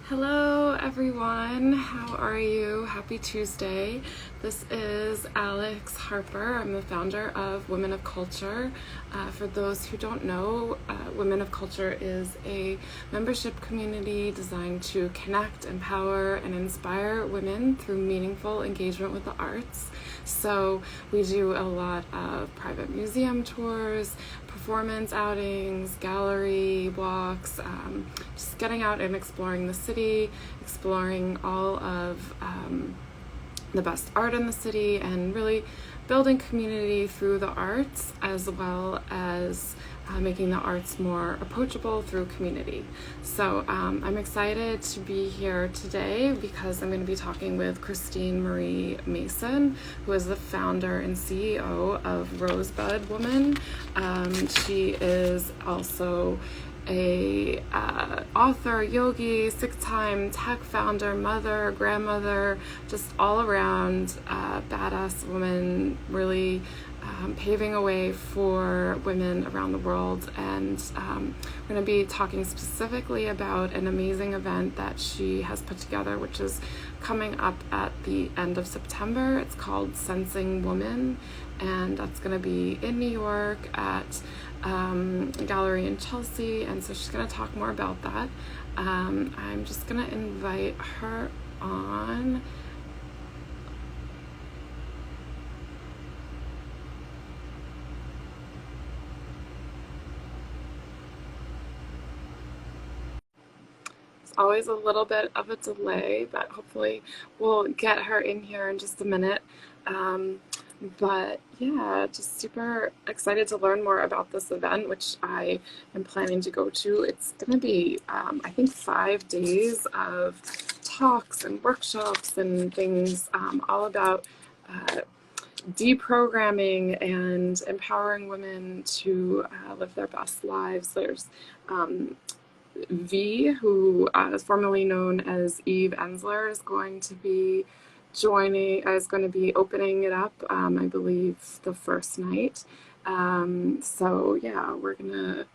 Hello, everyone. How are you? Happy Tuesday. This is Alex Harper. I'm the founder of Women of Culture. For those who don't know, Women of Culture is a membership community designed to connect, empower, and inspire women through meaningful engagement with the arts. So we do a lot of private museum tours, performance outings, gallery walks, just getting out and exploring the city, exploring all of the best art in the city, and really building community through the arts, as well as making the arts more approachable through community. So I'm excited to be here today because I'm going to be talking with Christine Marie Mason, who is the founder and CEO of Rosebud Woman. She is also a author, yogi, 6-time tech founder, mother, grandmother, just all around badass woman, really paving a way for women around the world. And we're going to be talking specifically about an amazing event that she has put together, which is coming up at the end of September. It's called Sensing Woman, and that's going to be in New York at a gallery in Chelsea, and so she's going to talk more about that. I'm just going to invite her on. It's always a little bit of a delay, but hopefully we'll get her in here in just a minute. But yeah, just super excited to learn more about this event, which I am planning to go to. It's going to be, I think, 5 days of talks and workshops and things all about deprogramming and empowering women to live their best lives. There's V, who is formerly known as Eve Ensler, is going to be opening it up, I believe, the first night. So yeah, we're gonna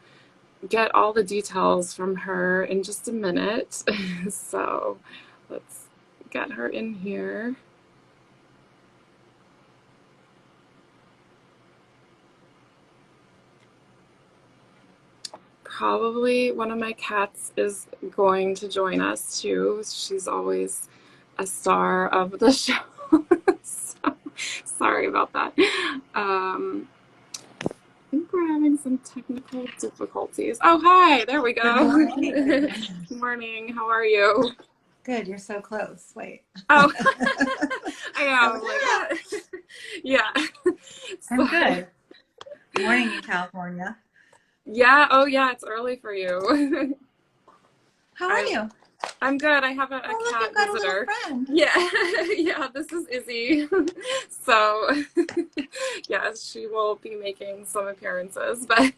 get all the details from her in just a minute. So let's get her in here. Probably one of my cats is going to join us too. She's always a star of the show. So, sorry about that. I think we're having some technical difficulties. Oh, hi, there we go. Good morning. How are you? Good, you're so close. Wait. Oh, I know. Like, yeah. I'm good. Morning in California. Yeah. Oh, yeah. It's early for you. How are you? I'm good. I have a Oh, look, cat you've got a visitor. little friend. Yeah, yeah, this is Izzy. So, yes, she will be making some appearances, but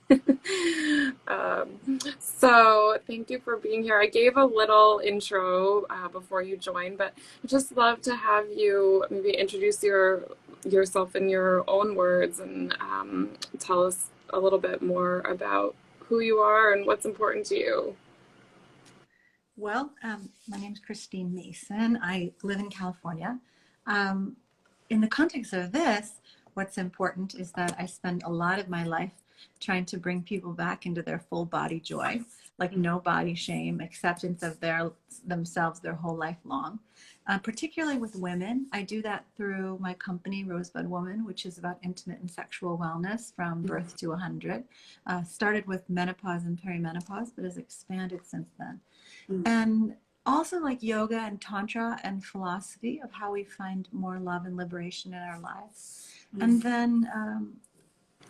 so thank you for being here. I gave a little intro before you joined, but I'd just love to have you maybe introduce yourself in your own words and tell us a little bit more about who you are and what's important to you. Well, my name is Christine Mason. I live in California. In the context of this, what's important is that I spend a lot of my life trying to bring people back into their full body joy, like no body shame, acceptance of themselves their whole life long. Particularly with women, I do that through my company, Rosebud Woman, which is about intimate and sexual wellness from birth to 100. Started with menopause and perimenopause, but has expanded since then. And also like yoga and tantra and philosophy of how we find more love and liberation in our lives. And then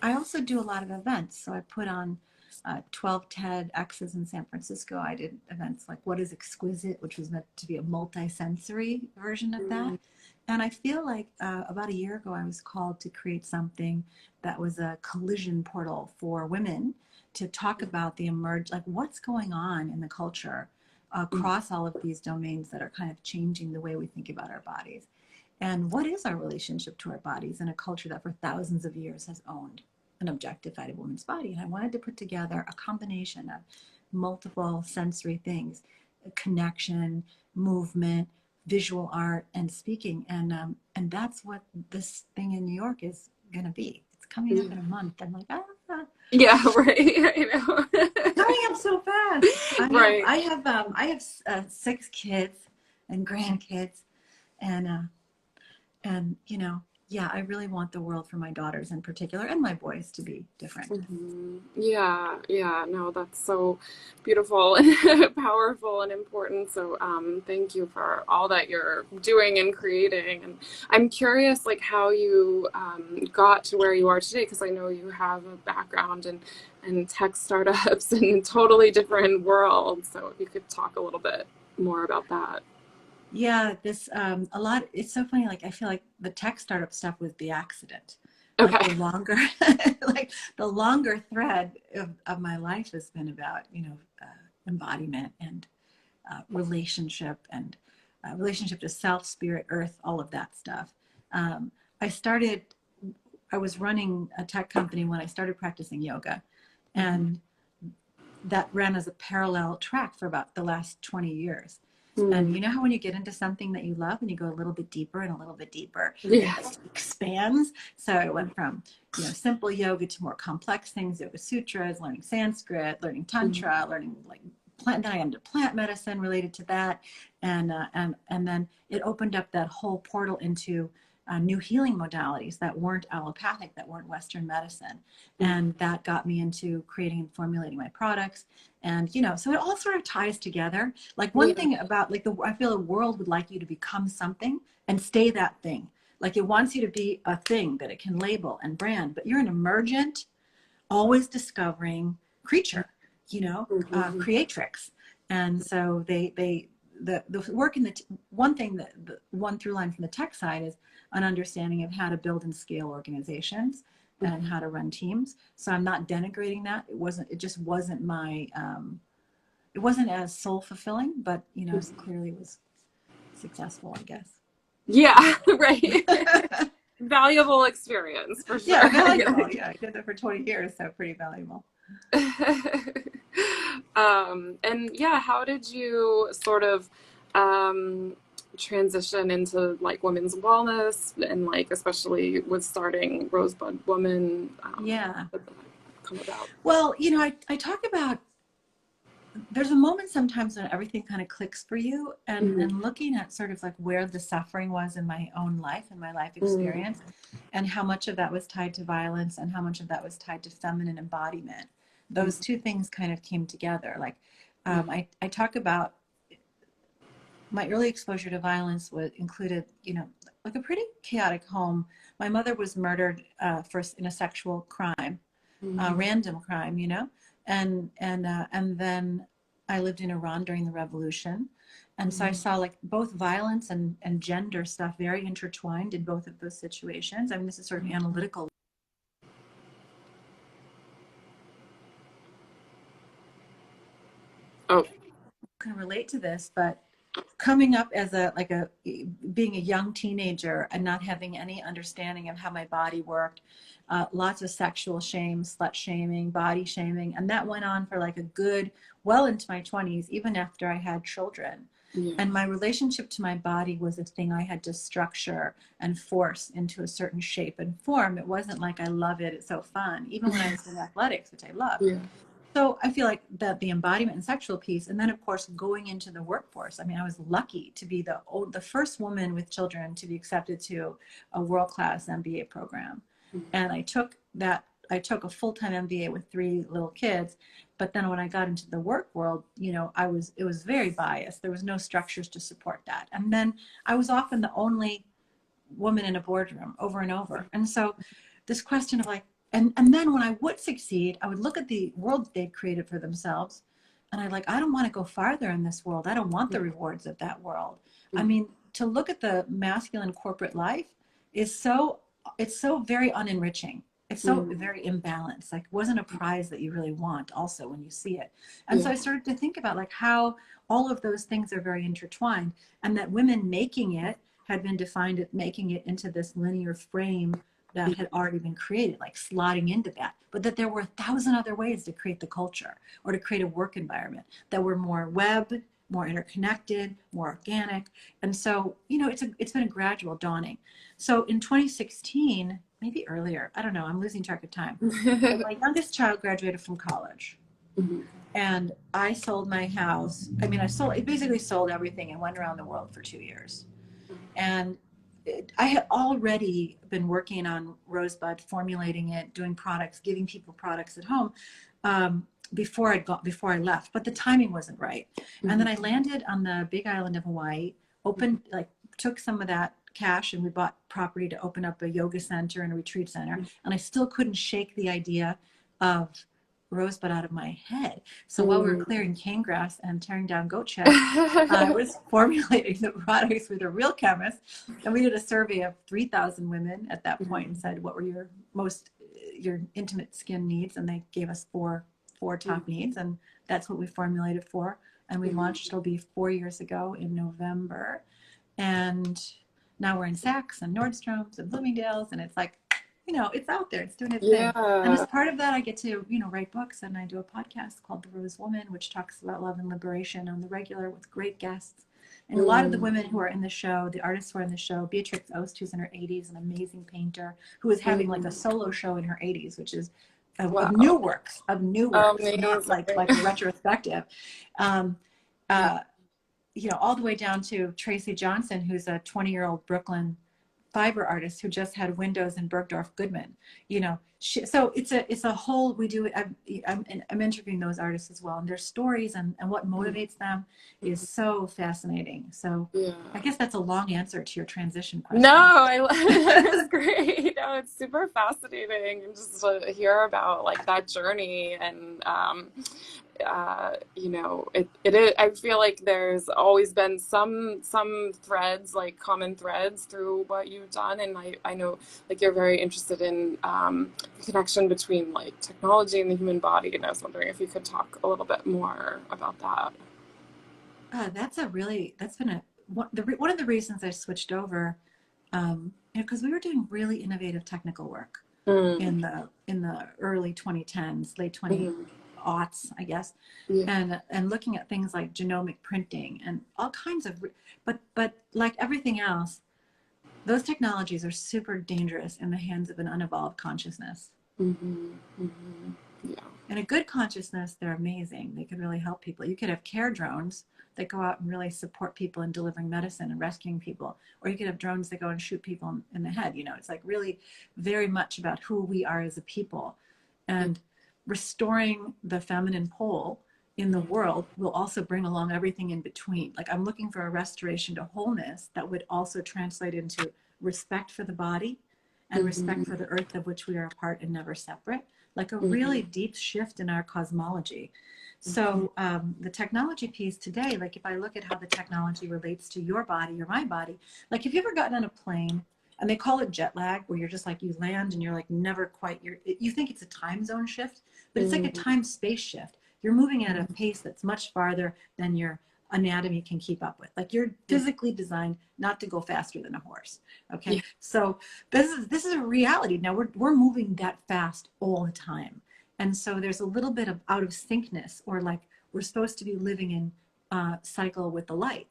I also do a lot of events. So I put on 12 TEDx's in San Francisco. I did events like What is Exquisite, which was meant to be a multi-sensory version of that. And I feel like about a year ago, I was called to create something that was a collision portal for women to talk about like what's going on in the culture across all of these domains that are kind of changing the way we think about our bodies. And what is our relationship to our bodies in a culture that for thousands of years has owned and objectified a woman's body? And I wanted to put together a combination of multiple sensory things connection, movement, visual art, and speaking. And that's what this thing in New York is going to be. It's coming up in a month. I'm like, Yeah, right. I know. coming up so fast. Right. I have 6 kids and grandkids, and you know, yeah, I really want the world for my daughters in particular and my boys to be different. Yeah, yeah, no, that's so beautiful and powerful and important. So, thank you for all that you're doing and creating. And I'm curious, like, how you got to where you are today, because I know you have a background in tech startups and a totally different world. So, if you could talk a little bit more about that. Yeah, this a lot. It's so funny. Like I feel like the tech startup stuff was the accident. Like Okay. the longer, like the longer thread of my life has been about embodiment and relationship and relationship to self, spirit, earth, all of that stuff. Um, I started. I was running a tech company when I started practicing yoga, Mm-hmm. and that ran as a parallel track for about the last 20 years. And Mm. you know how when you get into something that you love and you go a little bit deeper and a little bit deeper, it Yeah. like expands. So it went from simple yoga to more complex things, yoga sutras, learning Sanskrit, learning Mm. tantra, learning like plant. Then I got into plant medicine related to that, and then it opened up that whole portal into new healing modalities that weren't allopathic, that weren't Western medicine, and that got me into creating and formulating my products. And so it all sort of ties together. Like one Yeah. thing about I feel the world would like you to become something and stay that thing. Like it wants you to be a thing that it can label and brand, but you're an emergent, always discovering creature, Mm-hmm. creatrix. And so the work in one thing that the one through line from the tech side is an understanding of how to build and scale organizations and how to run teams. So I'm not denigrating that. It just wasn't my, it wasn't as soul fulfilling, but clearly was successful, I guess. Yeah, right. Valuable experience for Yeah, sure. valuable. Yeah, I did that for 20 years, so pretty valuable. And yeah, how did you sort of um, transition into like women's wellness and like especially with starting Rosebud Woman? Yeah. How did that come about? Well, I talk about there's a moment sometimes when everything kind of clicks for you, and looking at sort of like where the suffering was in my own life and my life Mm-hmm. experience, and how much of that was tied to violence and how much of that was tied to feminine embodiment. Those two things kind of came together. Like I talk about my early exposure to violence was included, like a pretty chaotic home. My mother was murdered first in a sexual crime, Mm-hmm. random crime, and then I lived in Iran during the revolution, and so I saw like both violence and gender stuff very intertwined in both of those situations. I mean, this is sort of analytical. Oh, Can relate to this, but coming up as being a young teenager and not having any understanding of how my body worked, lots of sexual shame, slut shaming, body shaming, and that went on for like a good well into my 20s, even after I had children. yeah. And my relationship to my body was a thing I had to structure and force into a certain shape and form. It wasn't like I love it, it's so fun, even when I was in athletics, which I loved. Yeah. So I feel like that the embodiment and sexual piece, and then of course going into the workforce. I mean, I was lucky to be the first woman with children to be accepted to a world-class MBA program, and I took a full-time MBA with 3 little kids. But then when I got into the work world, it was very biased. There was no structures to support that, and then I was often the only woman in a boardroom over and over. And so this question of like, and then when I would succeed, I would look at the world they'd created for themselves. And I don't want to go farther in this world. I don't want the rewards of that world. I mean, to look at the masculine corporate life is it's so very unenriching. It's so Mm. very imbalanced. Like, it wasn't a prize that you really want also when you see it. And so Yeah. I started to think about like how all of those things are very intertwined, and that women making it had been defined as making it into this linear frame that had already been created, like slotting into that, but that there were 1,000 other ways to create the culture or to create a work environment that were more more interconnected, more organic. And so, it's been a gradual dawning. So in 2016, maybe earlier, I don't know, I'm losing track of time. My youngest child graduated from college. Mm-hmm. And I sold my house. I basically sold everything and went around the world for 2 years. And I had already been working on Rosebud, formulating it, doing products, giving people products at home before I left. But the timing wasn't right. Mm-hmm. And then I landed on the Big Island of Hawaii, took some of that cash, and we bought property to open up a yoga center and a retreat center. And I still couldn't shake the idea of Rosebud out of my head. So while we were clearing cane grass and tearing down goat sheds, I was formulating the products with a real chemist. And we did a survey of 3,000 women at that point and said, what were your intimate skin needs? And they gave us four top needs. And that's what we formulated for. And we launched, it'll be 4 years ago in November. And now we're in Saks and Nordstrom's and Bloomingdale's. And it's like, it's out there. It's doing its thing. And as part of that, I get to, write books, and I do a podcast called The Rose Woman, which talks about love and liberation on the regular with great guests. And a lot of the women who are in the show, the artists who are in the show, Beatrix Ost, who's in her 80s, an amazing painter, who is having like a solo show in her 80s, which is of new works, not like a retrospective. All the way down to Tracy Johnson, who's a 20-year-old Brooklyn fiber artist who just had windows in Bergdorf Goodman. So it's a whole, we do, I'm interviewing those artists as well, and their stories and what motivates them is so fascinating. So I guess that's a long answer to your transition question. No, that was great. No, it's super fascinating just to hear about like that journey. And it is, I feel like there's always been some threads, like common threads through what you've done. And I know like you're very interested in the connection between like technology and the human body. And I was wondering if you could talk a little bit more about that. That's been one of the reasons I switched over, because we were doing really innovative technical work in the early 2010s, late 20aughts, I guess, and looking at things like genomic printing and all kinds of, but like everything else, those technologies are super dangerous in the hands of an unevolved consciousness. Yeah. In a good consciousness, they're amazing. They can really help people. You could have care drones that go out and really support people in delivering medicine and rescuing people. Or you could have drones that go and shoot people in the head. It's like really very much about who we are as a people. And restoring the feminine pole in the world will also bring along everything in between. Like I'm looking for a restoration to wholeness that would also translate into respect for the body and respect for the earth of which we are a part and never separate. Like a really deep shift in our cosmology. So the technology piece today, like if I look at how the technology relates to your body or my body, like have you ever gotten on a plane and they call it jet lag, where you're just like, you land and you're like never quite, you think it's a time zone shift, but it's like a time space shift. You're moving at a pace that's much farther than your anatomy can keep up with. Like you're physically designed not to go faster than a horse. Okay. So this is a reality. Now we're moving that fast all the time. And so there's a little bit of out of syncness, or like we're supposed to be living in cycle with the light.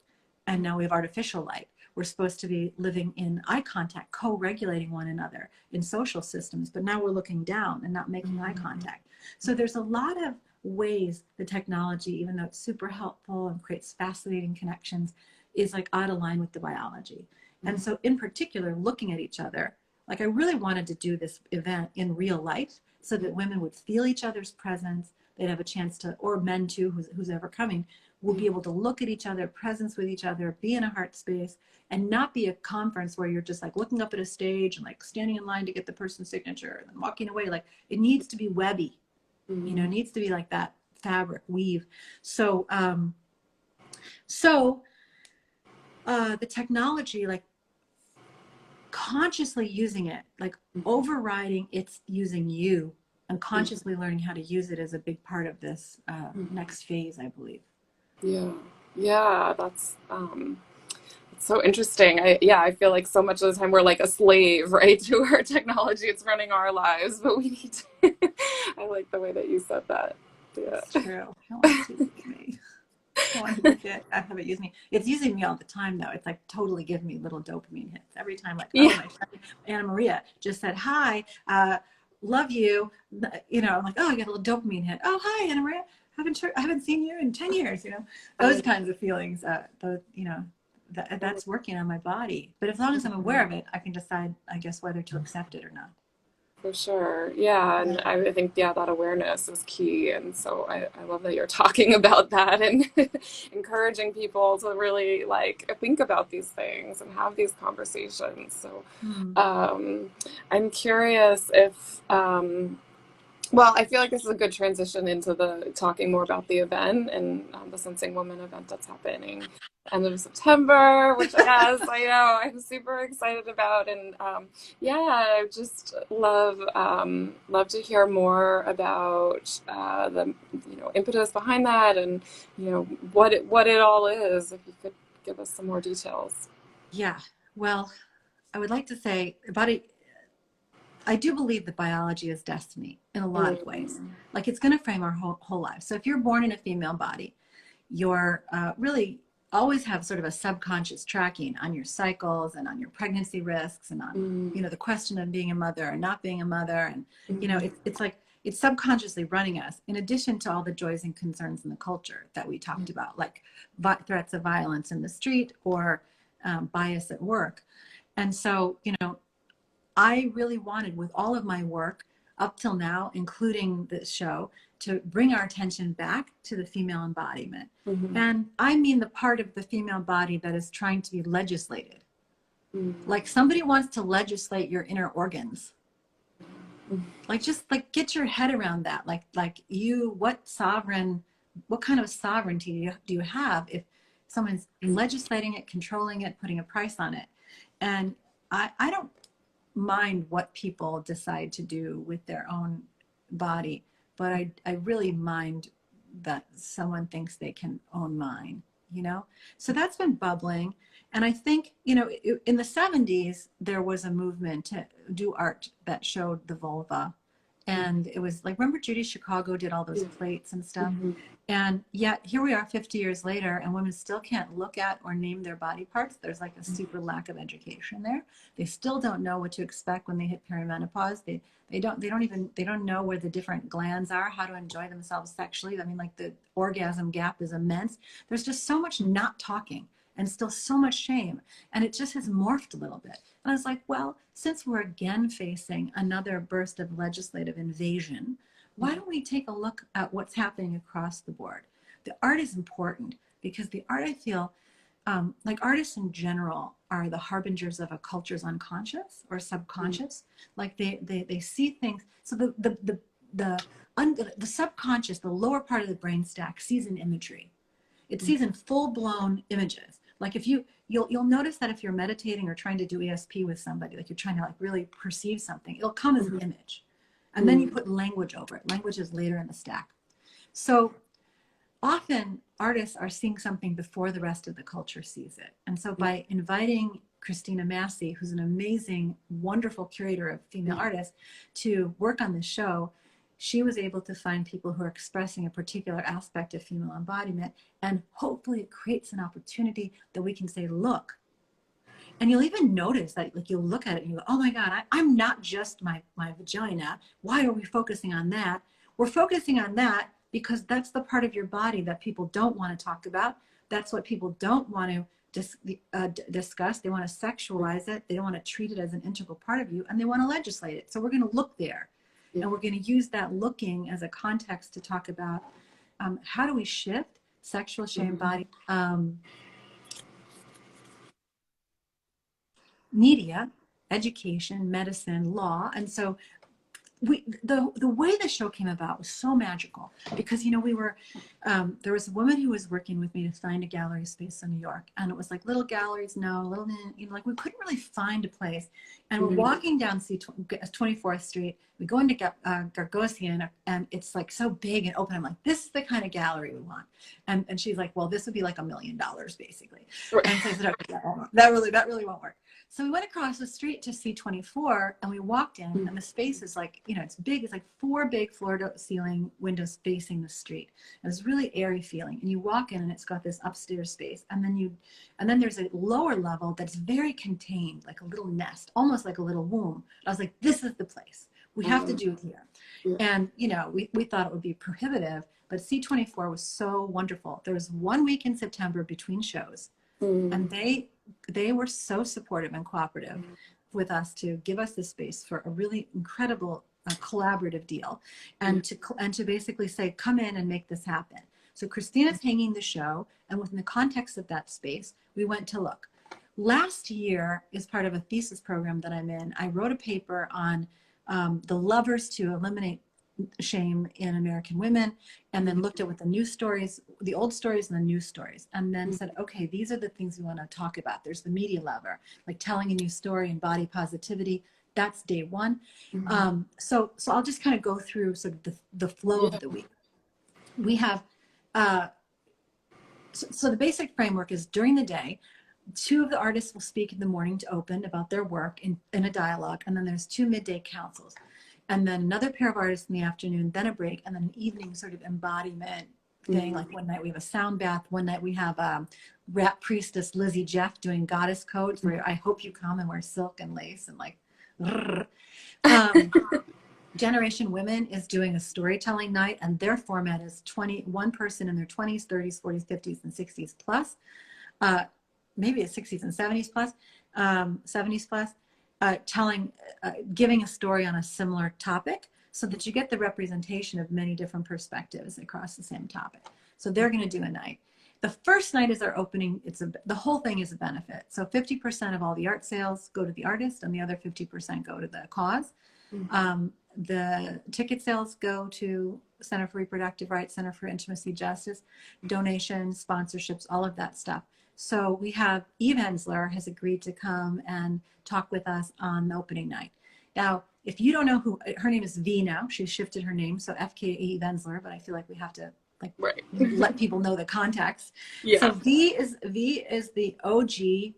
And now we have artificial light. We're supposed to be living in eye contact, co-regulating one another in social systems. But now we're looking down and not making eye contact. So there's a lot of ways the technology, even though it's super helpful and creates fascinating connections, is like out of line with the biology. And so in particular, looking at each other, like I really wanted to do this event in real life so that women would feel each other's presence. They'd have a chance to, or men too, who's ever coming, will be able to look at each other, presence with each other, be in a heart space, and not be a conference where you're just like looking up at a stage and like standing in line to get the person's signature and then walking away. Like it needs to be webby, it needs to be like that fabric weave. So, the technology, like consciously using it, like overriding it's using you, and consciously learning how to use it is a big part of this next phase, I believe. Yeah, that's so interesting. I feel like so much of the time we're like a slave, right, to our technology. It's running our lives, but we need to I like the way that you said that. Yeah. It's true. I don't want to be me. want to have it use me. It's using me all the time, though. It's like totally giving me little dopamine hits every time. Like, oh, Yeah. my friend Anna Maria just said hi, love you. You know, I'm like, oh, I get a little dopamine hit. Oh, hi, Anna Maria. I haven't seen you in 10 years. You know, those kinds of feelings. You know, that's working on my body. But as long as I'm aware of it, I can decide, I guess, whether to accept it or not. For sure. Yeah. And I think, yeah, that awareness is key. And so I love that you're talking about that and encouraging people to really like think about these things and have these conversations. So Hmm. I'm curious if, well, I feel like this is a good transition into the talking more about the event and the Sensing Woman event that's happening end of September, which yes, I know I'm super excited about, and yeah, I just love to hear more about the impetus behind that, and what it all is. If you could give us some more details. Yeah. Well, I would like to say I do believe that biology is destiny in a lot of ways. Mm. Like it's going to frame our whole life. So if you're born in a female body, you're really always have sort of a subconscious tracking on your cycles and on your pregnancy risks and on, Mm. the question of being a mother or not being a mother. And, Mm. it's like, it's subconsciously running us in addition to all the joys and concerns in the culture that we talked about, like threats of violence in the street or bias at work. And so, I really wanted, with all of my work up till now, including this show, to bring our attention back to the female embodiment. Mm-hmm. And I mean the part of the female body that is trying to be legislated. Mm. Like somebody wants to legislate your inner organs. Mm. Like just like get your head around that. Like what kind of sovereignty do you have if someone's legislating it, controlling it, putting a price on it? And I don't mind what people decide to do with their own body, but I really mind that someone thinks they can own mine. So that's been bubbling. And I think, in the 70s, there was a movement to do art that showed the vulva. And it was like, remember Judy Chicago did all those plates and stuff? Mm-hmm. And yet here we are 50 years later, and women still can't look at or name their body parts. There's like a super lack of education there. They still don't know what to expect when they hit perimenopause. They don't know where the different glands are, how to enjoy themselves sexually. I mean, like the orgasm gap is immense. There's just so much not talking and still so much shame. And it just has morphed a little bit. And I was like, well, since we're again facing another burst of legislative invasion, why don't we take a look at what's happening across the board? The art is important because the art, I feel, like artists in general are the harbingers of a culture's unconscious or subconscious. Like they see things. So the subconscious, the lower part of the brain stack, sees an imagery. It sees in full-blown images. Like if you'll notice that if you're meditating or trying to do ESP with somebody, like you're trying to like really perceive something, it'll come as an image. And then you put language over it. Language is later in the stack. So often artists are seeing something before the rest of the culture sees it. And so by inviting Christina Massey, who's an amazing, wonderful curator of female artists, to work on this show, she was able to find people who are expressing a particular aspect of female embodiment. And hopefully it creates an opportunity that we can say, look. And you'll even notice that, like, you'll look at it and you go, oh my God, I'm not just my vagina. Why are we focusing on that? We're focusing on that because that's the part of your body that people don't want to talk about. That's what people don't want to discuss. They want to sexualize it. They don't want to treat it as an integral part of you, and they want to legislate it. So we're going to look there. And we're going to use that looking as a context to talk about how do we shift sexual shame, body, media, education, medicine, law. And so the way the show came about was so magical because, we were, there was a woman who was working with me to find a gallery space in New York. And it was like little galleries, like we couldn't really find a place. And we're walking down 24th Street. We go into Gargosian and it's like so big and open. I'm like, this is the kind of gallery we want. And she's like, well, this would be like $1 million basically. Right. And so I said, okay, that really won't work. So we went across the street to C24 and we walked in, and the space is like, it's big. It's like 4 big floor to ceiling windows facing the street. And it's really airy feeling. And you walk in and it's got this upstairs space. And then there's a lower level that's very contained, like a little nest, almost like a little womb. I was like, this is the place. We have to do it here. Yeah. And, we thought it would be prohibitive, but C24 was so wonderful. There was 1 week in September between shows, and they were so supportive and cooperative with us to give us this space for a really incredible collaborative deal, and to basically say, come in and make this happen. So Christina's hanging the show, and within the context of that space, we went to look. Last year, as part of a thesis program that I'm in, I wrote a paper on the levers to eliminate shame in American women, and then looked at what the news stories, the old stories and the news stories, and then said, okay, these are the things we want to talk about. There's the media lever, like telling a new story and body positivity. That's day one. So I'll just kind of go through sort of the flow of the week. We have, so the basic framework is during the day, 2 of the artists will speak in the morning to open about their work in a dialogue, and then there's 2 midday councils. And then another pair of artists in the afternoon, then a break, and then an evening sort of embodiment thing. Like one night we have a sound bath. One night we have rap priestess Lizzie Jeff doing goddess codes where I hope you come and wear silk and lace and like. Generation Women is doing a storytelling night, and their format is one person in their 20s, 30s, 40s, 50s, and 60s plus. Maybe it's 60s and 70s plus, 70s plus. Giving a story on a similar topic so that you get the representation of many different perspectives across the same topic. So they're going to do a night. The first night is our opening. The whole thing is a benefit. So 50% of all the art sales go to the artist, and the other 50% go to the cause. The ticket sales go to Center for Reproductive Rights, Center for Intimacy Justice, donations, sponsorships, all of that stuff. So we have Eve Hensler has agreed to come and talk with us on the opening night. Now, if you don't know who, her name is V now. She's shifted her name, so FKA Eve Hensler, but I feel like we have to let people know the context. Yeah. So V is the OG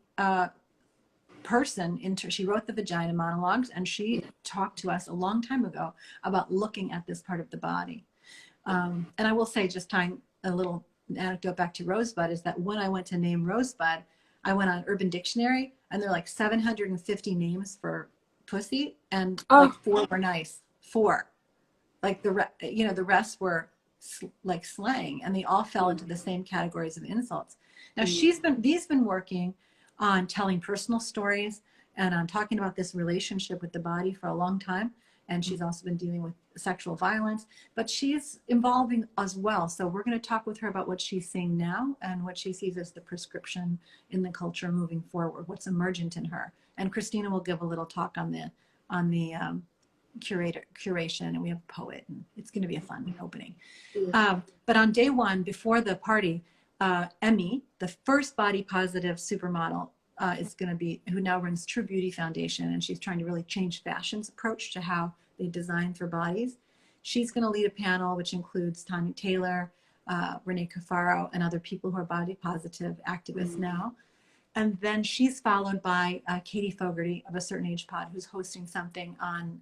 person. She wrote the Vagina Monologues, and she talked to us a long time ago about looking at this part of the body. And I will say, just tying a little anecdote back to Rosebud, is that when I went to name Rosebud, I went on Urban Dictionary, and there are like 750 names for pussy, and like 4 were nice. 4, like the rest were like slang, and they all fell into the same categories of insults. Now V's been working on telling personal stories and on talking about this relationship with the body for a long time. And she's also been dealing with sexual violence, but she's evolving as well. So we're going to talk with her about what she's seeing now and what she sees as the prescription in the culture moving forward, what's emergent in her. And Christina will give a little talk on the curation, and we have a poet, and it's going to be a fun opening. But on day one, before the party, Emmy, the first body positive supermodel, is going to be, who now runs True Beauty Foundation, and she's trying to really change fashion's approach to how they design for bodies. She's going to lead a panel which includes Tanya Taylor, Renee Cafaro, and other people who are body positive activists now. And then she's followed by Katie Fogarty of A Certain Age Pod, who's hosting something on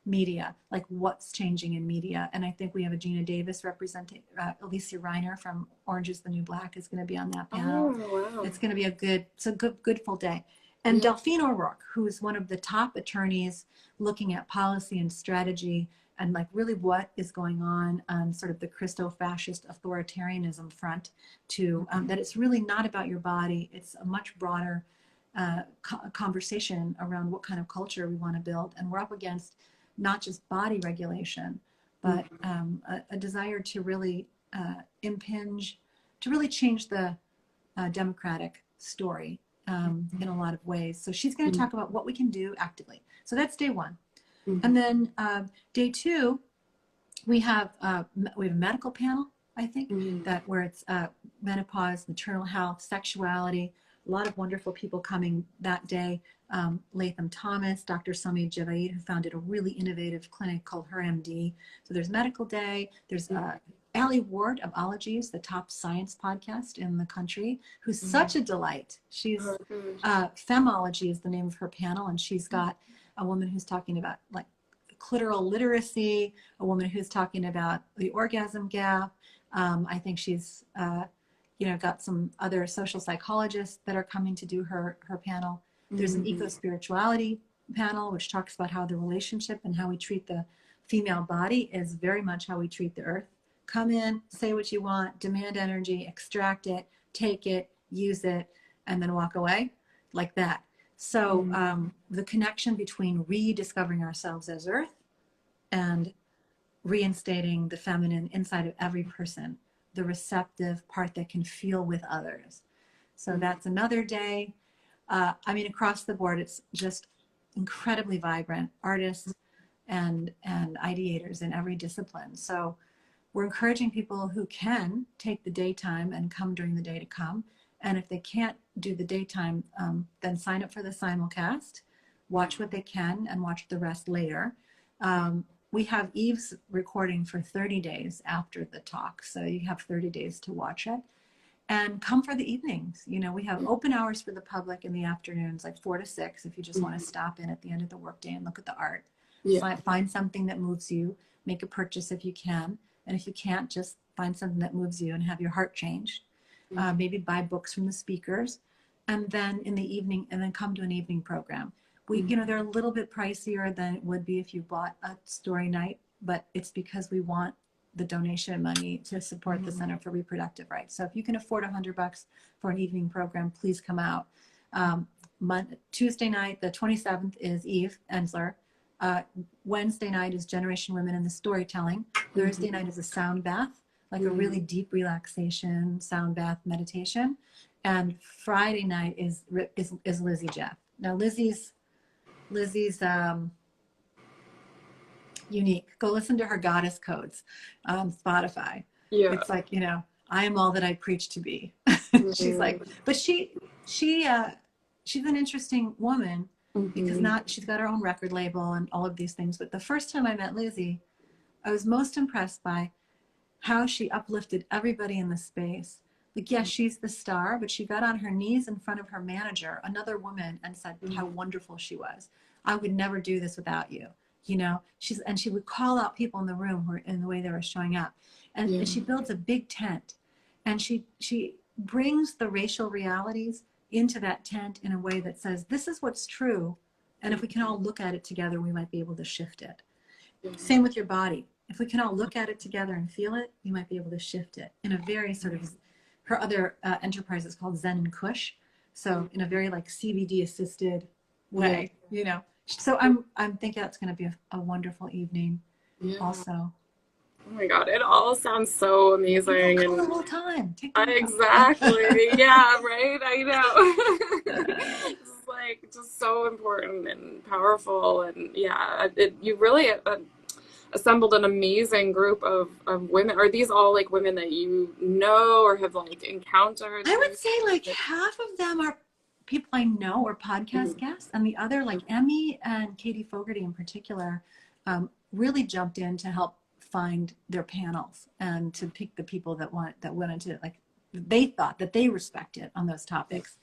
media, like what's changing in media. And I think we have a Gina Davis representing, Alicia Reiner from Orange is the New Black is going to be on that panel. Oh, wow. It's going to be a good full day. And Delphine O'Rourke, who's one of the top attorneys looking at policy and strategy and like really what is going on sort of the Christo-fascist authoritarianism front, to that it's really not about your body. It's a much broader conversation around what kind of culture we want to build. And we're up against not just body regulation, but a desire to really impinge, to really change the democratic story in a lot of ways. So she's going to talk about what we can do actively. So that's day one. And then day two, we have a medical panel, I think, that where it's menopause, maternal health, sexuality, a lot of wonderful people coming that day. Latham Thomas, Dr. Somi Javaid, who founded a really innovative clinic called Her MD. So there's medical day, there's Allie Ward of Ologies, the top science podcast in the country, who's such a delight. She's Femology is the name of her panel, and she's got a woman who's talking about like clitoral literacy, a woman who's talking about the orgasm gap. I think she's got some other social psychologists that are coming to do her panel. There's an eco-spirituality panel, which talks about how the relationship and how we treat the female body is very much how we treat the earth. Come in, say what you want, demand energy, extract it, take it, use it, and then walk away like that. So the connection between rediscovering ourselves as earth and reinstating the feminine inside of every person, the receptive part that can feel with others. So that's another day. Across the board, it's just incredibly vibrant, artists and ideators in every discipline. So we're encouraging people who can take the daytime and come during the day to come. And if they can't do the daytime, then sign up for the simulcast, watch what they can and watch the rest later. We have Eve's recording for 30 days after the talk. So you have 30 days to watch it. And come for the evenings. We have open hours for the public in the afternoons, like 4 to 6, if you just want to stop in at the end of the workday and look at the art. Find something that moves you, make a purchase if you can. And if you can't, just find something that moves you and have your heart changed. Maybe buy books from the speakers. And then in the evening, and then come to an evening program. They're a little bit pricier than it would be if you bought a story night, but it's because we want the donation money to support the Center for Reproductive Rights. So if you can afford $100 for an evening program, please come out. Tuesday night, the 27th, is Eve Ensler. Wednesday night is Generation Women in the Storytelling. Thursday night is a sound bath, like a really deep relaxation sound bath meditation. And Friday night is Lizzie Jeff. Now Lizzie's unique. Go listen to her Goddess Codes on Spotify. It's like, I am all that I preach to be. She's like, but she's an interesting woman because she's got her own record label and all of these things. But the first time I met Lizzie, I was most impressed by how she uplifted everybody in the space. Like, yes, she's the star, but she got on her knees in front of her manager, another woman, and said how wonderful she was. I would never do this without you. She would call out people in the room who were in the way they were showing up. And she builds a big tent, and she brings the racial realities into that tent in a way that says, this is what's true. And if we can all look at it together, we might be able to shift it. Same with your body. If we can all look at it together and feel it, you might be able to shift it in a very sort of, her other enterprise is called Zen and Kush. So in a very like CBD assisted way, So I'm thinking that's going to be a wonderful evening also. Oh my God, it all sounds so amazing. Come the whole time. Exactly. Yeah, right? I know. It's like just so important and powerful. And yeah, you really assembled an amazing group of women. Are these all like women that you know or have like encountered? I would say like half of them are people I know or podcast guests, and the other, like Emmy and Katie Fogarty in particular, really jumped in to help find their panels and to pick the people that went into, like, they thought that they respected on those topics.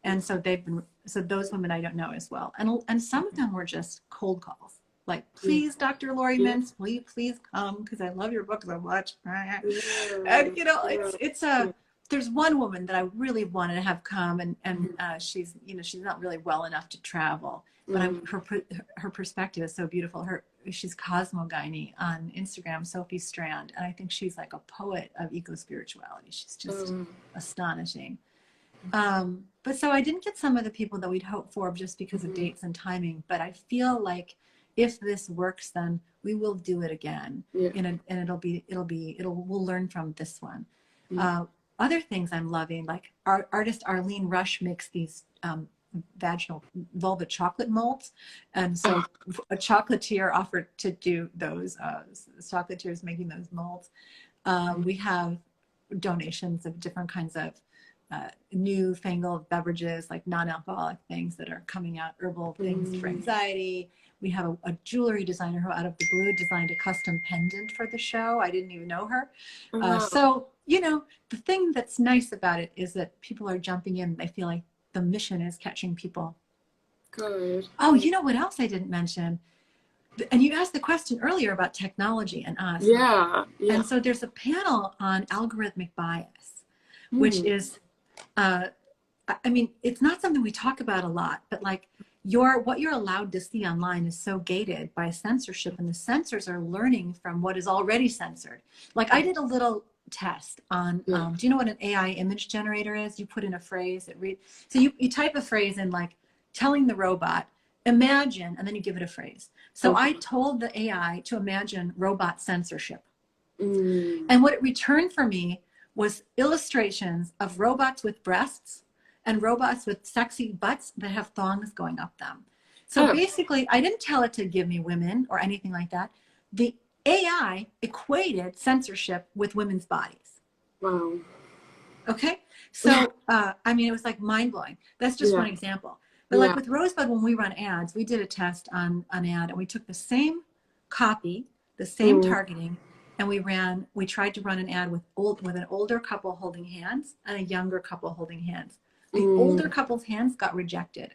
And so those women I don't know as well. And some of them were just cold calls. Like, please, Dr. Lori Mintz, will you please come? Because I love your book so much. And, there's one woman that I really wanted to have come, and she's not really well enough to travel, but her perspective is so beautiful. She's Cosmogyny on Instagram, Sophie Strand, and I think she's like a poet of eco-spirituality. She's just astonishing. But so I didn't get some of the people that we'd hoped for just because of dates and timing, but I feel like if this works, then we will do it again. And we'll learn from this one. Other things I'm loving, like our artist Arlene Rush makes these vaginal vulva chocolate molds, and so a chocolatier offered to do those. Chocolatiers making those molds. We have donations of different kinds of newfangled beverages, like non-alcoholic things that are coming out, herbal things for anxiety. We have a jewelry designer who out of the blue designed a custom pendant for the show. I didn't even know her. Wow. So, you know, the thing that's nice about it is that people are jumping in. They feel like the mission is catching people. Good. Oh, you know what else I didn't mention? And you asked the question earlier about technology and us. Yeah. And so there's a panel on algorithmic bias, which is, I mean, it's not something we talk about a lot, but like what you're allowed to see online is so gated by censorship, and the censors are learning from what is already censored. Like I did a little test on, do you know what an AI image generator is? You put in a phrase, so you type a phrase in, like telling the robot, imagine, and then you give it a phrase. So I told the AI to imagine robot censorship. And what it returned for me was illustrations of robots with breasts and robots with sexy butts that have thongs going up them. So basically, I didn't tell it to give me women or anything like that. The AI equated censorship with women's bodies. Wow. Okay. So, I mean, it was like mind blowing. That's just one example. But like with Rosebud, when we run ads, we did a test on an ad, and we took the same copy, the same targeting, and we tried to run an ad with an older couple holding hands and a younger couple holding hands. The older couple's hands got rejected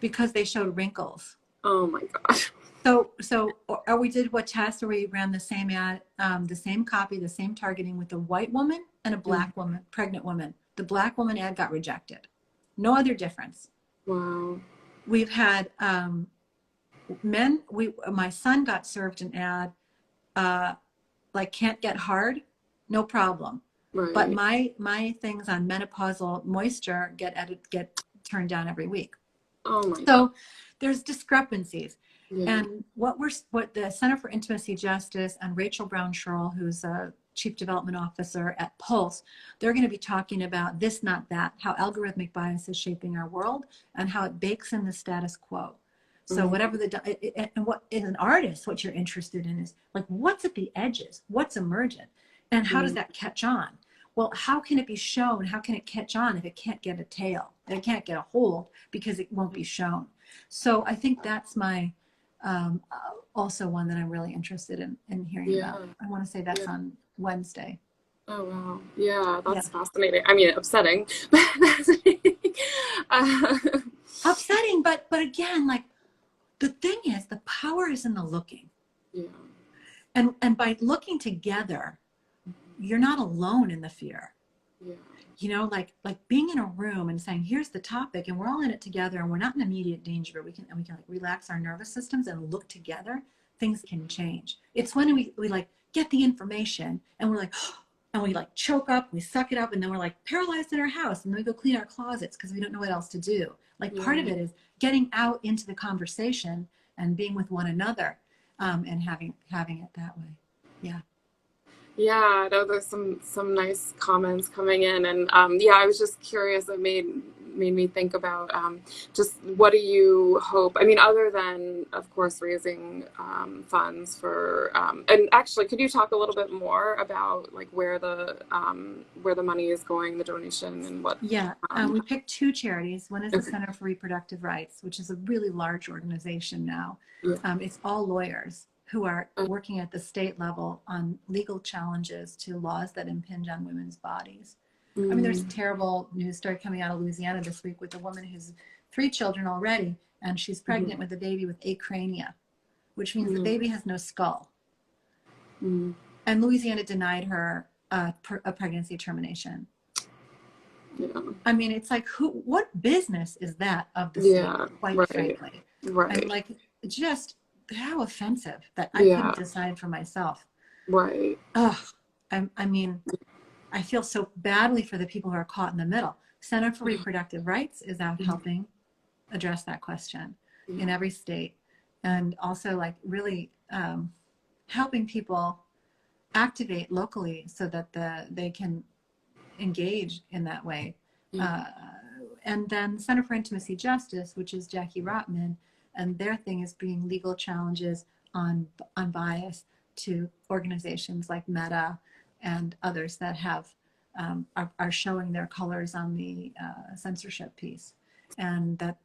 because they showed wrinkles. Oh my gosh. Or we did what test where we ran the same ad, the same copy, the same targeting with a white woman and a black woman, pregnant woman. The black woman ad got rejected. No other difference. Wow. We've had men. My son got served an ad, like can't get hard, no problem. Right. But my things on menopausal moisture get turned down every week. Oh my. So there's discrepancies. Yeah. And what the Center for Intimacy Justice and Rachel Brown Sherrill, who's a Chief Development Officer at Pulse, they're going to be talking about this, not that, how algorithmic bias is shaping our world and how it bakes in the status quo. So whatever and what is an artist, what you're interested in is like, what's at the edges, what's emergent, and how does that catch on? Well, how can it be shown? How can it catch on if it can't get a tail? It can't get a hold because it won't be shown. So I think that's my also one that I'm really interested in hearing about. I want to say that's on Wednesday. Oh wow. Yeah, that's fascinating. I mean, upsetting, but fascinating. Upsetting, but again, like the thing is, the power is in the looking. Yeah. And by looking together, you're not alone in the fear. Yeah. You know, like being in a room and saying, here's the topic, and we're all in it together, and we're not in immediate danger, but we can like relax our nervous systems and look together, things can change. It's when we like get the information and we're like, and we like choke up, we suck it up, and then we're like paralyzed in our house, and then we go clean our closets because we don't know what else to do. Like part of it is getting out into the conversation and being with one another, and having it that way. Yeah. Yeah, no, there's some nice comments coming in, and I was just curious. It made me think about just what do you hope? I mean, other than of course raising funds for, and actually, could you talk a little bit more about like where the money is going, the donation, and what? Yeah, we picked two charities. One is the Center for Reproductive Rights, which is a really large organization now. It's all lawyers who are working at the state level on legal challenges to laws that impinge on women's bodies. I mean, there's a terrible news story coming out of Louisiana this week with a woman who's 3 children already, and she's pregnant with a baby with acrania, which means the baby has no skull. And Louisiana denied her a pregnancy termination. Yeah. I mean, it's like, what business is that of the state, quite frankly? Right. And like, just how offensive that I couldn't decide for myself. Right. Ugh. I mean, I feel so badly for the people who are caught in the middle. Center for Reproductive Rights is out helping address that question in every state, and also like really helping people activate locally so that they can engage in that way. And then Center for Intimacy Justice, which is Jackie Rotman, and their thing is bringing legal challenges on bias to organizations like Meta and others that have are showing their colors on the censorship piece. and that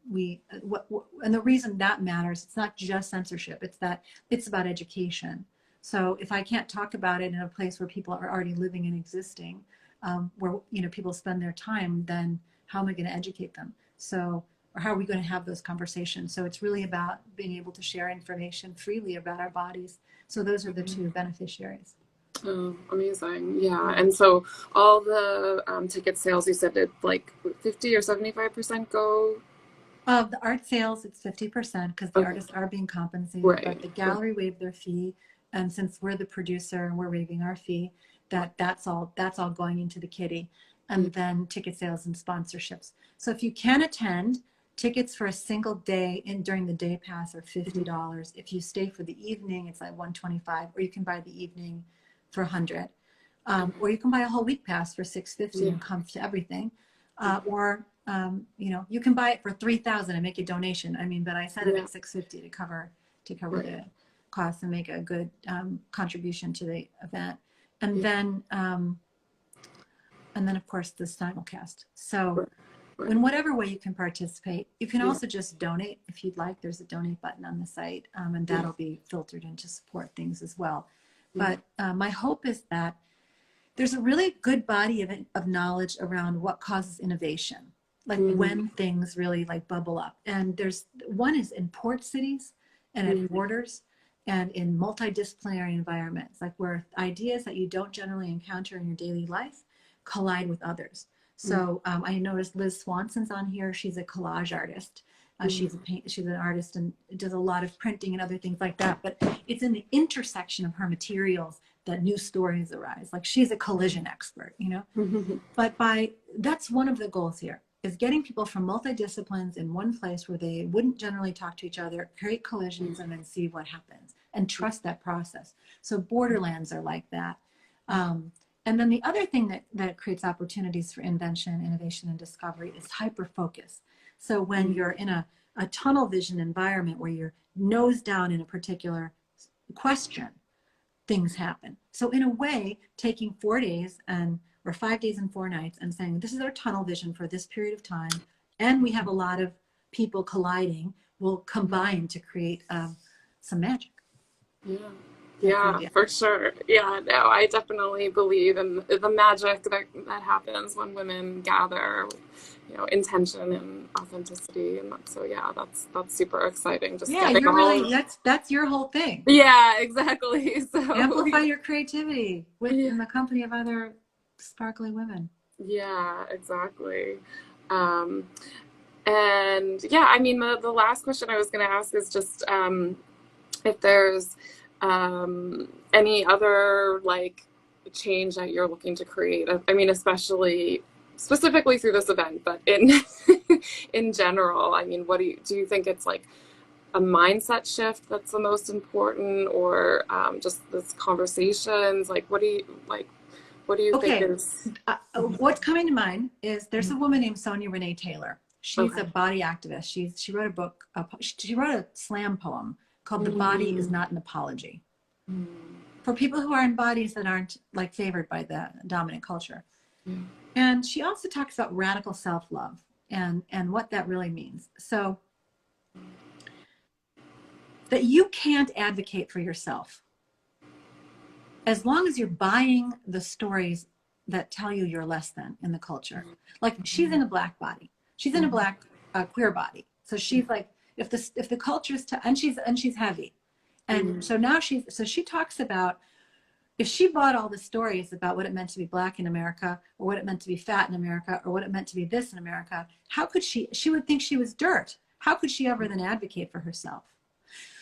and the reason that matters, it's not just censorship, it's that it's about education. So if I can't talk about it in a place where people are already living and existing, where people spend their time, then how am I going to educate them? So, or how are we going to have those conversations? So it's really about being able to share information freely about our bodies. So those are the two beneficiaries. Oh, amazing. Yeah. And so all the ticket sales, you said, did like 50 or 75% go? Of the art sales, it's 50% because the artists are being compensated, Right. but the gallery waived their fee. And since we're the producer and we're waiving our fee, that's all going into the kitty. And then ticket sales and sponsorships. So if you can attend, tickets for a single day during the day pass are $50. If you stay for the evening, it's like $125, or you can buy the evening for $100. Or you can buy a whole week pass for $650 and come to everything. Or you can buy it for $3,000 and make a donation. I mean, but I set it at $650 to cover the costs and make a good contribution to the event. And then of course the simulcast. So in whatever way you can participate, you can also just donate if you'd like. There's a donate button on the site, and that'll be filtered in to support things as well. But my hope is that there's a really good body of knowledge around what causes innovation, like when things really like bubble up. And there's one is in port cities and at borders and in multidisciplinary environments, like where ideas that you don't generally encounter in your daily life collide with others. So I noticed Liz Swanson's on here. She's a collage artist. She's an artist and does a lot of printing and other things like that. But it's in the intersection of her materials that new stories arise. Like she's a collision expert, But that's one of the goals here, is getting people from multidisciplines in one place where they wouldn't generally talk to each other, create collisions, and then see what happens and trust that process. So borderlands are like that. And then the other thing that creates opportunities for invention, innovation, and discovery is hyperfocus. So when you're in a tunnel vision environment where you're nose down in a particular question, things happen. So in a way, taking 4 days or 5 days and 4 nights and saying, this is our tunnel vision for this period of time, and we have a lot of people colliding, will combine to create some magic. Yeah, for sure. Yeah, no, I definitely believe in the magic that happens when women gather, intention and authenticity, and that's super exciting. Just that's your whole thing. Yeah, exactly. So amplify your creativity in the company of other sparkly women. Yeah, exactly. And yeah, I mean, the last question I was going to ask is just if there's any other like change that you're looking to create. I mean, specifically through this event, but in general, I mean, do you think it's like a mindset shift that's the most important, or just this conversations? Like, what do you think is? What's coming to mind is there's a woman named Sonia Renee Taylor. She's a body activist. She wrote a book. She wrote a slam poem called "The Body Is Not an Apology," for people who are in bodies that aren't like favored by the dominant culture. And she also talks about radical self-love and what that really means. So that you can't advocate for yourself as long as you're buying the stories that tell you you're less than in the culture. Like she's in a black body. She's in a black queer body. So she's like, if the culture's and she's heavy. And so now she talks about, if she bought all the stories about what it meant to be black in America, or what it meant to be fat in America, or what it meant to be this in America, how could she would think she was dirt. How could she ever then advocate for herself?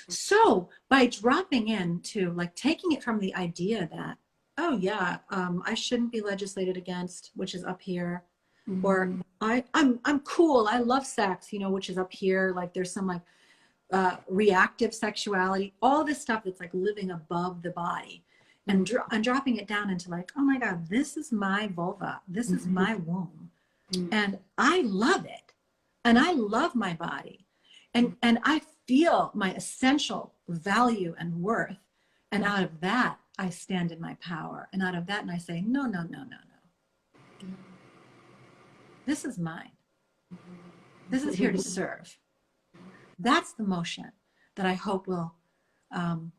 So by dropping into like taking it from the idea that, oh yeah, I shouldn't be legislated against, which is up here, or I'm cool, I love sex, which is up here. Like there's some like reactive sexuality, all this stuff that's like living above the body, and dropping it down into like, oh my God, this is my vulva, this is my womb, and I love it, and I love my body, and I feel my essential value and worth, and out of that I stand in my power, and out of that and I say no, this is mine. This is here to serve. That's the motion that I hope will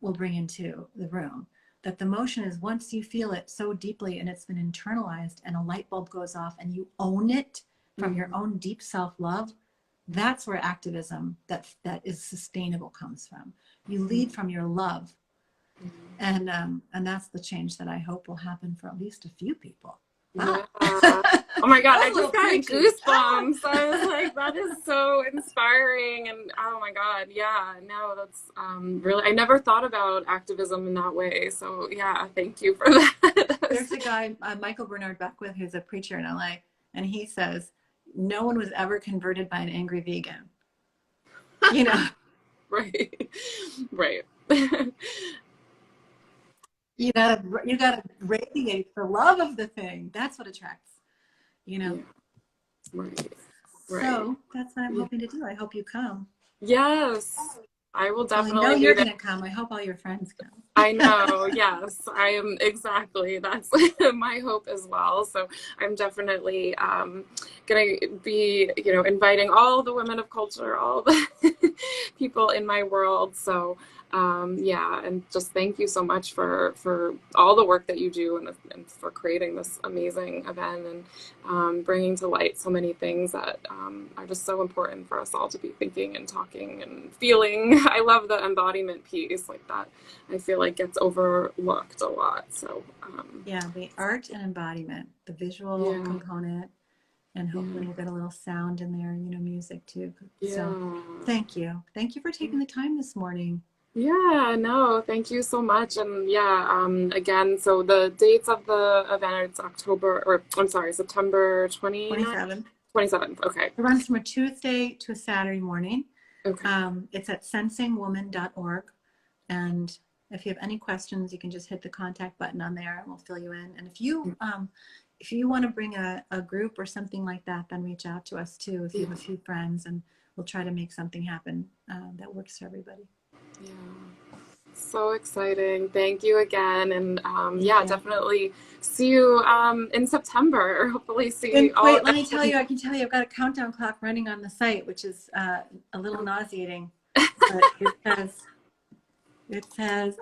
bring into the room. That the motion is once you feel it so deeply and it's been internalized and a light bulb goes off and you own it from your own deep self-love, that's where activism that is sustainable comes from. You lead from your love. And that's the change that I hope will happen for at least a few people. Yeah. Oh my God, I just got preachy. goosebumps. I was like, that is so inspiring. And oh my God, yeah, no, that's really, I never thought about activism in that way. So yeah, thank you for that. There's a guy, Michael Bernard Beckwith, who's a preacher in LA, and he says, no one was ever converted by an angry vegan. You know? Right, right. You gotta radiate the love of the thing. That's what attracts, you know. Yeah. Right. Right. So that's what I'm hoping to do. I hope you come. Yes, I will Well, definitely I know be you're there. gonna come. I hope all your friends come. I know, yes, I am exactly. That's my hope as well. So I'm definitely gonna be, inviting all the women of culture, all the people in my world. So yeah, and just thank you so much for all the work that you do and for creating this amazing event and bringing to light so many things that are just so important for us all to be thinking and talking and feeling. I love the embodiment piece like that. I feel like gets overlooked a lot. So yeah, the art and embodiment, the visual component, and hopefully we'll get a little sound in there, music too. Yeah. So thank you for taking the time this morning. Yeah, no, thank you so much. And yeah, again, so the dates of the event, it's September 27th. 27th. Okay. It runs from a Tuesday to a Saturday morning. Okay. It's at sensingwoman.org. And if you have any questions, you can just hit the contact button on there and we'll fill you in. And if you want to bring a group or something like that, then reach out to us too. If you have a few friends, and we'll try to make something happen that works for everybody. Yeah. So exciting. Thank you again. And definitely see you in September. Hopefully see and all. Wait, let me tell you, I can tell you I've got a countdown clock running on the site, which is a little nauseating. But it says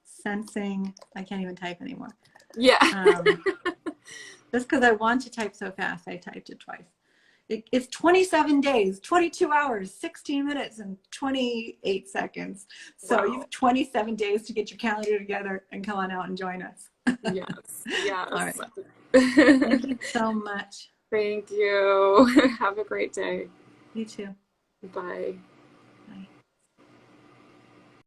sensing. I can't even type anymore. Yeah. Just because I want to type so fast, I typed it twice. It's 27 days, 22 hours, 16 minutes, and 28 seconds. So you have 27 days to get your calendar together and come on out and join us. Yes. Yes. All right. Thank you so much. Thank you. Have a great day. You too. Bye.